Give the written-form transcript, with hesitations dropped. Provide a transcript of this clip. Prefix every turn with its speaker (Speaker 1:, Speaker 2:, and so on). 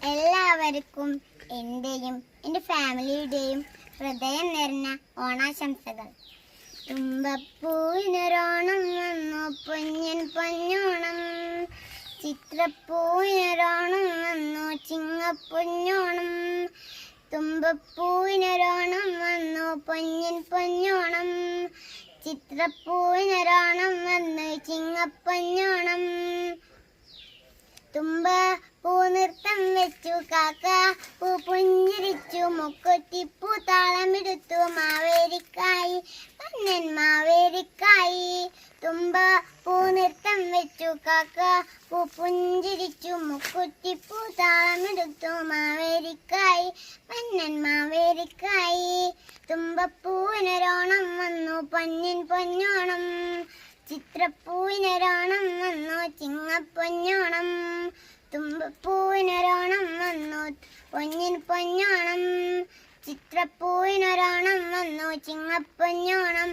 Speaker 1: എല്ലാവർക്കും എൻ്റെയും എൻ്റെ ഫാമിലിയുടെയും ഹൃദയം നിറഞ്ഞ ഓണാശംസകൾ. തുമ്പപ്പൂവിനൊരോണം വന്നു പൊന്നിൻ പൊന്നോണം, ചിത്രപ്പൂവിനൊരോണം വന്നു ചിങ്ങപ്പൊന്നോണം. തുമ്പപ്പൂവിനൊരോണം വന്നു പൊന്നിൻ പൊന്നോണം, ചിത്രപ്പൂവിനൊരോണം വന്നു ചിങ്ങപ്പൊന്നോണം. തുമ്പ പൂനൃത്തം വെച്ചു കാക്ക പൂ പുഞ്ചിരിച്ചു, മുക്കുറ്റിപ്പൂ താളമെടുത്തു മാവേലിക്കായി കണ്ണൻ മാവേലിക്കായി. തുമ്പ പൂനൃത്തം വെച്ചു കാക്ക പൂ പുഞ്ചിരിച്ചു, മുക്കുറ്റിപ്പൂ താളമെടുത്തു മാവേലിക്കായി കണ്ണൻ മാവേലിക്കായി. തുമ്പപ്പൂവിനൊരോണം വന്നു പൊന്നിൻ പൊന്നോണം, ചിത്രപ്പൂവിനൊരോണം വന്നു ചിങ്ങപ്പൊന്നോണം. തുമ്പപ്പൂവിനൊരോണം വന്നു പൊന്നിൻ പൊന്നോണം, ചിത്രപ്പൂവിനൊരോണം വന്നു ചിങ്ങപ്പൊന്നോണം.